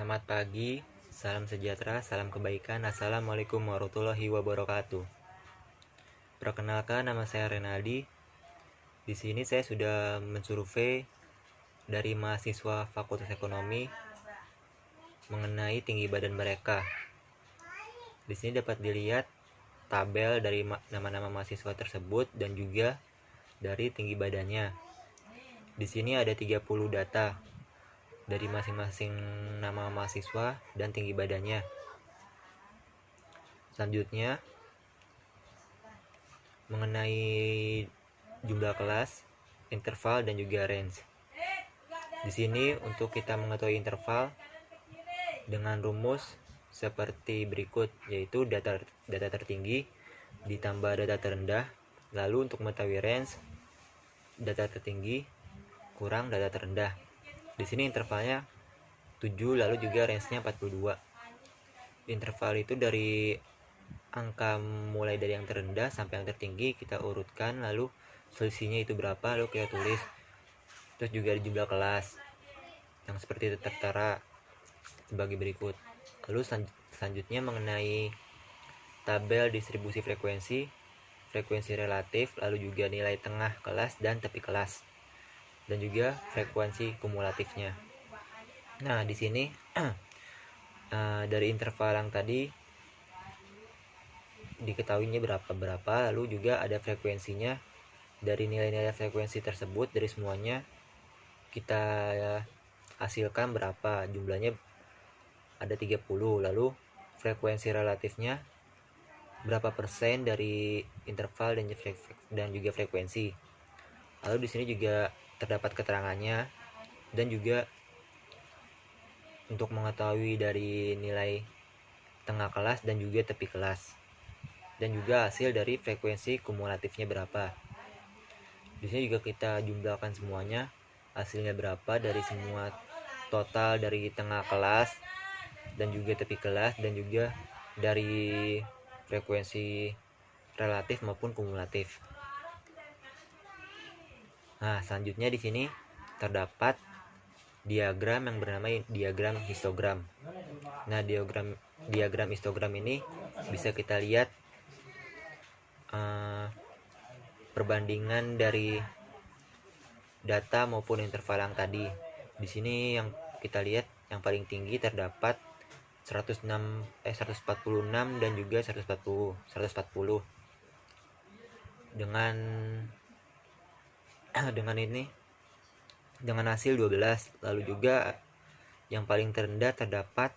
Selamat pagi, salam sejahtera, salam kebaikan. Assalamualaikum warahmatullahi wabarakatuh. Perkenalkan, nama saya Renaldi. Di sini saya sudah mensurvei dari mahasiswa Fakultas Ekonomi mengenai tinggi badan mereka. Di sini dapat dilihat tabel dari nama-nama mahasiswa tersebut dan juga dari tinggi badannya. Di sini ada 30 data dari masing-masing nama mahasiswa dan tinggi badannya. Selanjutnya, mengenai jumlah kelas, interval, dan juga range. Di sini untuk kita mengetahui interval dengan rumus seperti berikut, yaitu data tertinggi ditambah data terendah. Lalu untuk mengetahui range, data tertinggi kurang data terendah. Di sini intervalnya 7, lalu juga range-nya 42. Interval itu dari angka mulai dari yang terendah sampai yang tertinggi kita urutkan, lalu selisihnya itu berapa, lalu kita tulis. Terus juga ada jumlah kelas yang seperti itu tertera sebagai berikut. Lalu selanjutnya mengenai tabel distribusi frekuensi relatif, lalu juga nilai tengah kelas dan tepi kelas, dan juga frekuensi kumulatifnya. Nah, di sini dari interval yang tadi diketahuinya berapa, lalu juga ada frekuensinya. Dari nilai-nilai frekuensi tersebut, dari semuanya kita hasilkan berapa, jumlahnya ada 30. Lalu frekuensi relatifnya berapa persen dari interval dan juga frekuensi. Lalu di sini juga terdapat keterangannya, dan juga untuk mengetahui dari nilai tengah kelas dan juga tepi kelas, dan juga hasil dari frekuensi kumulatifnya berapa. Di sini juga kita jumlahkan semuanya, hasilnya berapa dari semua total dari tengah kelas dan juga tepi kelas, dan juga dari frekuensi relatif maupun kumulatif. Nah, selanjutnya di sini terdapat diagram yang bernama diagram histogram. Nah, diagram histogram ini bisa kita lihat perbandingan dari data maupun interval yang tadi. Di sini yang kita lihat yang paling tinggi terdapat 146 dan juga 140 dengan hasil 12. Lalu juga yang paling terendah terdapat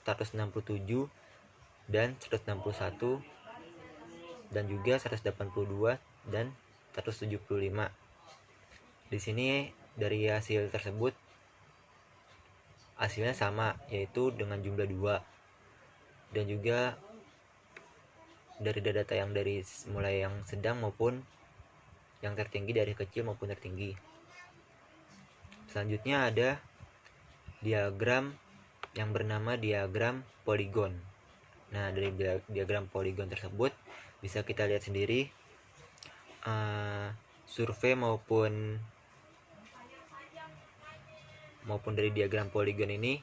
167 dan 161 dan juga 182 dan 175. Di sini dari hasil tersebut hasilnya sama, yaitu dengan jumlah 2, dan juga dari data yang dari mulai yang sedang maupun yang tertinggi, dari kecil maupun tertinggi. Selanjutnya ada diagram yang bernama diagram poligon. Nah, dari diagram poligon tersebut bisa kita lihat sendiri survei maupun dari diagram poligon ini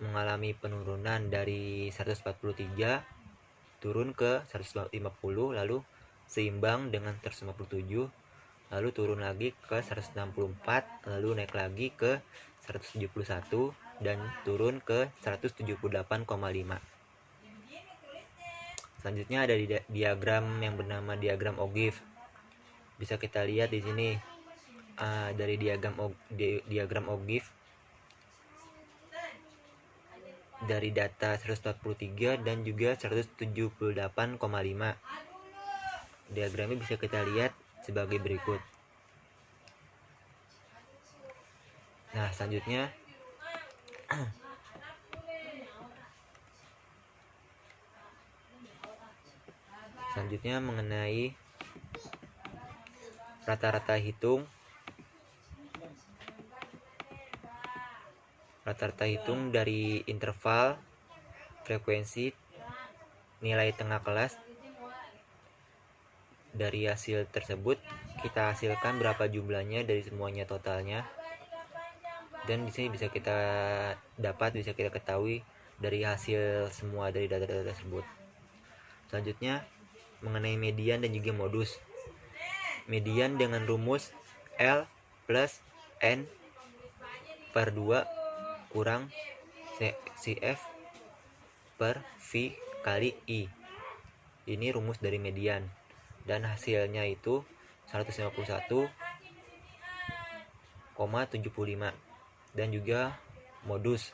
mengalami penurunan dari 143 turun ke 150, lalu seimbang dengan 157, lalu turun lagi ke 164, lalu naik lagi ke 171 dan turun ke 178,5. Selanjutnya ada diagram yang bernama diagram Ogive. Bisa kita lihat di sini dari diagram Ogive dari data 143 dan juga 178,5. Diagramnya bisa kita lihat sebagai berikut. Nah, selanjutnya mengenai rata-rata hitung dari interval, frekuensi, nilai tengah kelas. Dari hasil tersebut kita hasilkan berapa jumlahnya dari semuanya totalnya. Dan di sini bisa kita ketahui dari hasil semua dari data-data tersebut. Selanjutnya mengenai median dan juga modus. Median dengan rumus L plus N per 2 kurang CF per V kali I. Ini rumus dari median dan hasilnya itu 151,75. Dan juga modus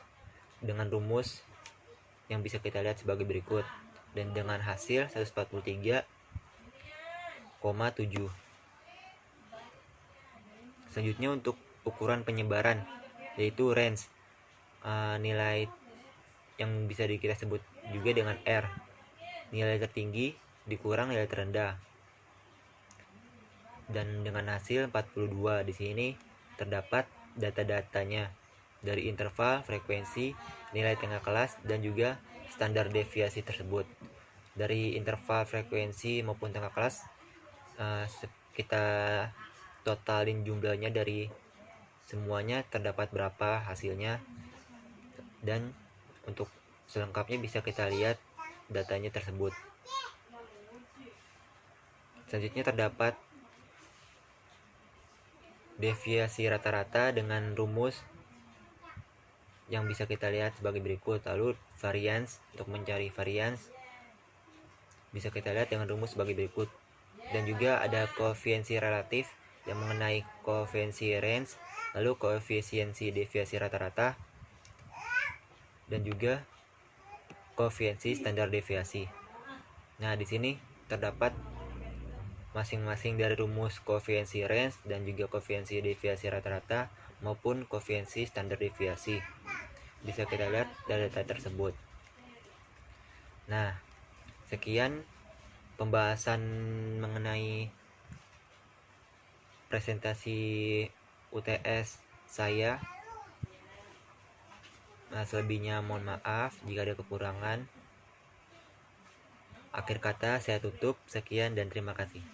dengan rumus yang bisa kita lihat sebagai berikut, dan dengan hasil 143,7. Selanjutnya untuk ukuran penyebaran, yaitu range, nilai yang bisa kita sebut juga dengan R. Nilai tertinggi dikurang nilai terendah. Dan dengan hasil 42, di sini terdapat data-datanya dari interval, frekuensi, nilai tengah kelas, dan juga standar deviasi tersebut. Dari interval, frekuensi maupun tengah kelas, kita totalin jumlahnya dari semuanya terdapat berapa hasilnya, dan untuk selengkapnya bisa kita lihat datanya tersebut. Selanjutnya terdapat deviasi rata-rata dengan rumus yang bisa kita lihat sebagai berikut. Lalu variance, untuk mencari variance bisa kita lihat dengan rumus sebagai berikut. Dan juga ada koefisiensi relatif yang mengenai koefisiensi range, lalu koefisiensi deviasi rata-rata, dan juga koefisiensi standar deviasi. Nah, di sini terdapat masing-masing dari rumus koefisiensi range dan juga koefisiensi deviasi rata-rata maupun koefisiensi standar deviasi. Bisa kita lihat data tersebut. Nah, sekian pembahasan mengenai presentasi UTS saya. Selebihnya mohon maaf jika ada kekurangan. Akhir kata saya tutup. Sekian dan terima kasih.